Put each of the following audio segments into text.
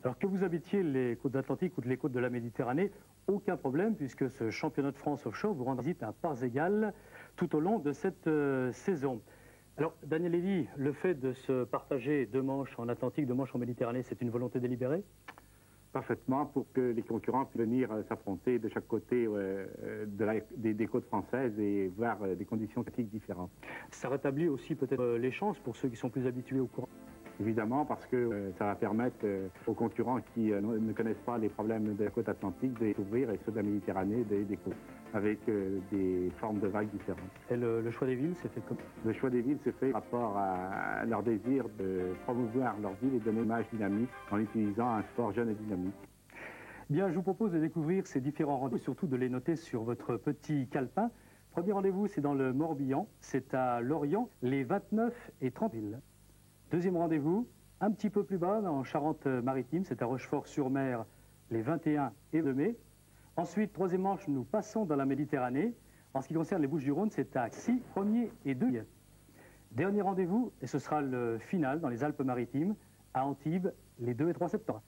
Alors que vous habitiez les côtes de l'Atlantique ou les côtes de la Méditerranée, aucun problème puisque ce championnat de France offshore vous rend visite à parts égales tout au long de cette saison. Alors Daniel Lévy, le fait de se partager 2 manches en Atlantique, 2 manches en Méditerranée, c'est une volonté délibérée? Parfaitement, pour que les concurrents puissent venir s'affronter de chaque côté des côtes françaises et voir des conditions tactiques différentes. Ça rétablit aussi peut-être les chances pour ceux qui sont plus habitués au courant. Évidemment, parce que ça va permettre aux concurrents qui ne connaissent pas les problèmes de la côte atlantique de découvrir, et ceux de la Méditerranée, des côtes, avec des formes de vagues différentes. Et le choix des villes, c'est fait comme? Le choix des villes s'est fait par rapport à leur désir de promouvoir leur ville et de donner une image dynamique en utilisant un sport jeune et dynamique. Bien, je vous propose de découvrir ces différents rendez-vous, surtout de les noter sur votre petit calepin. Premier rendez-vous, c'est dans le Morbihan, c'est à Lorient, les 29 et 30 villes. Deuxième rendez-vous, un petit peu plus bas, en Charente-Maritime, c'est à Rochefort-sur-Mer, les 21 et 2 mai. Ensuite, troisième manche, nous passons dans la Méditerranée. En ce qui concerne les Bouches-du-Rhône, c'est à 6, 1er et 2 mai. Dernier rendez-vous, et ce sera le final dans les Alpes-Maritimes, à Antibes, les 2 et 3 septembre.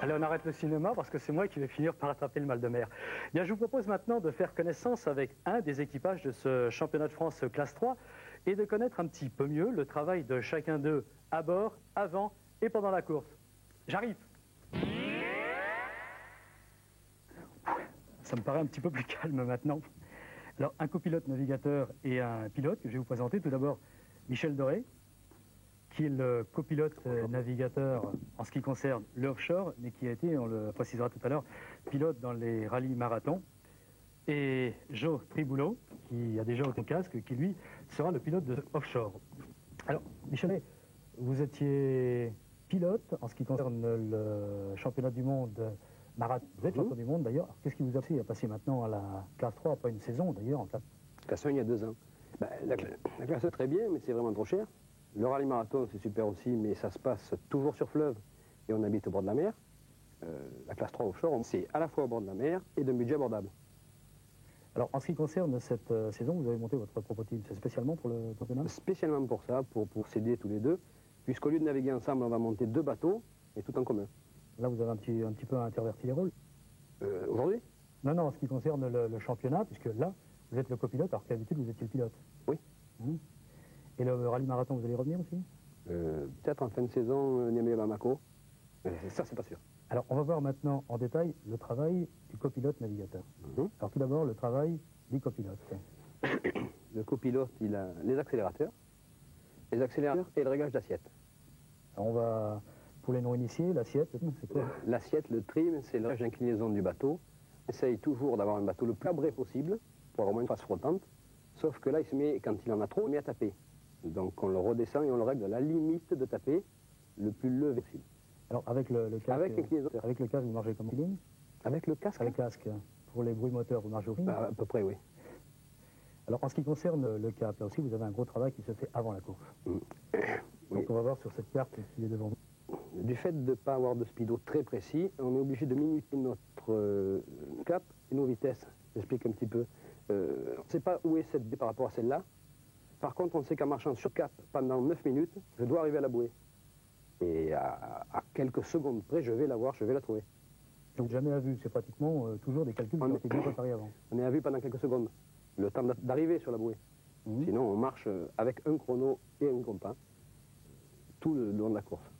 Allez, on arrête le cinéma parce que c'est moi qui vais finir par attraper le mal de mer. Bien, je vous propose maintenant de faire connaissance avec un des équipages de ce championnat de France classe 3 et de connaître un petit peu mieux le travail de chacun d'eux à bord, avant et pendant la course. J'arrive. Ça me paraît un petit peu plus calme maintenant. Alors, un copilote navigateur et un pilote que je vais vous présenter. Tout d'abord, Michel Doré, qui est le copilote navigateur en ce qui concerne le offshore, mais qui a été, on le précisera tout à l'heure, pilote dans les rallyes marathons. Et Joe Tribouleau, qui a déjà au casque, qui lui sera le pilote de offshore. Alors, Michel, vous étiez pilote en ce qui concerne le championnat du monde marathon. Vous êtes champion du monde d'ailleurs. Qu'est-ce qui vous a fait passer maintenant à la classe 3 après une saison d'ailleurs en classe? Classe 1 il y a 2 ans. La classe 2 très bien, mais c'est vraiment trop cher. Le rallye marathon, c'est super aussi, mais ça se passe toujours sur fleuve et on habite au bord de la mer. La classe 3 offshore, c'est à la fois au bord de la mer et d'un budget abordable. Alors, en ce qui concerne cette saison, vous avez monté votre prototype. C'est spécialement pour le championnat? Spécialement pour ça, pour s'aider tous les deux, puisqu'au lieu de naviguer ensemble, on va monter 2 bateaux, et tout en commun. Là, vous avez un petit peu interverti les rôles. Aujourd'hui? Non, en ce qui concerne le championnat, puisque là, vous êtes le copilote, alors qu'à l'habitude, vous étiez le pilote. Oui. Et le rallye marathon, vous allez revenir aussi? Peut-être en fin de saison, Niamey-Bamako. Ça, c'est pas sûr. Alors, on va voir maintenant en détail le travail du copilote navigateur. Alors, tout d'abord, le travail du copilote. Le copilote, il a les accélérateurs et le réglage d'assiette. Alors, on va, pour les non-initiés, l'assiette, c'est quoi? L'assiette, le trim, c'est le réglage d'inclinaison du bateau. On essaye toujours d'avoir un bateau le plus abré possible pour avoir au moins une face flottante. Sauf que là, il se met, quand il en a trop, il se met à taper. Donc on le redescend et on le règle à la limite de taper le plus levé possible. Alors avec le casque, avec le casque, vous marchez comme feeling? Avec le casque? Avec le casque. Pour les bruits moteurs, vous marchez au feeling? À peu près, oui. Alors en ce qui concerne le cap, là aussi, vous avez un gros travail qui se fait avant la course. Oui. Donc on va voir sur cette carte qui est devant vous. Du fait de ne pas avoir de speedo très précis, on est obligé de minuter notre cap et nos vitesses. J'explique un petit peu. On ne sait pas où est cette baie par rapport à celle-là. Par contre, on sait qu'en marchant sur cap pendant 9 minutes, je dois arriver à la bouée. Et à quelques secondes près, je vais la voir, je vais la trouver. Donc jamais à vue, c'est pratiquement toujours des calculs qui ont été bien préparés avant. On est à vue pendant quelques secondes, le temps d'arriver sur la bouée. Sinon, on marche avec un chrono et un compas tout le long de la course.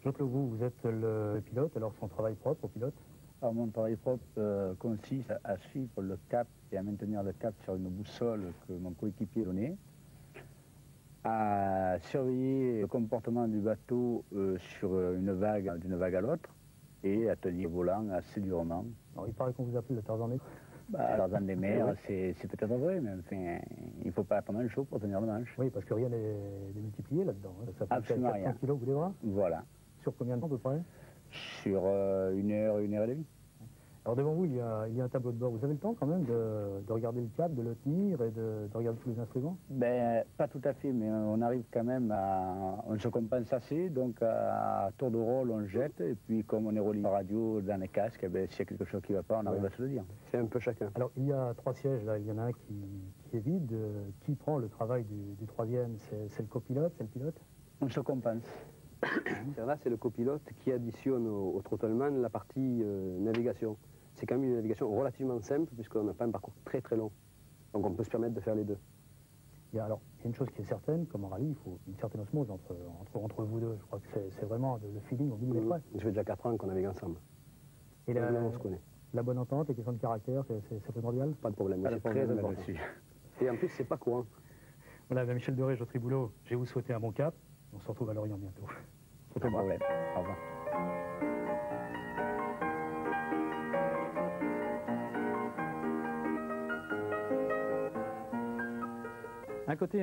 Jean-Claude, vous êtes le pilote, alors son travail propre au pilote? Alors, mon travail propre consiste à suivre le cap et à maintenir le cap sur une boussole que mon coéquipier donnait, à surveiller le comportement du bateau sur une vague, d'une vague à l'autre, et à tenir le volant assez durement. Alors, il paraît qu'on vous appelle le Tarzan des mers. Tarzan des mers, c'est peut-être vrai, mais enfin, il ne faut pas attendre le chaud pour tenir le manche. Oui, parce que rien n'est multiplié là-dedans. Ça fait absolument 400 kilos, vous les bras? Voilà. Sur combien de temps à peu près? Sur 1 heure, 1 heure et demie. Alors devant vous, il y a un tableau de bord. Vous avez le temps quand même de regarder le cap, de le tenir et de regarder tous les instruments? Ben, pas tout à fait, mais on arrive quand même à... On se compense assez, donc à tour de rôle, on jette, et puis comme on est relié à la radio dans les casques, eh ben, s'il y a quelque chose qui ne va pas, on arrive à se le dire. C'est un peu chacun. Alors il y a 3 sièges là, il y en a un qui est vide. Qui prend le travail du troisième? C'est le copilote, c'est le pilote? On se compense. Là, c'est le copilote qui additionne au throttleman la partie navigation. C'est quand même une navigation relativement simple puisqu'on n'a pas un parcours très très long. Donc on peut se permettre de faire les deux. Il y a une chose qui est certaine, comme en rallye, il faut une certaine osmose entre vous deux. Je crois que c'est vraiment le feeling au millimètre près. Ça fait déjà 4 ans qu'on navigue ensemble. Et On se connaît. la bonne entente, les questions de caractère, c'est primordial? Pas de problème. Pas de C'est très problème important. là-dessus. Et en plus, c'est pas courant. Voilà, ben Michel Doré, Jotri Boulot, je vais vous souhaiter un bon cap. On se retrouve à Lorient bientôt. Aucun problème. Au revoir. Un côté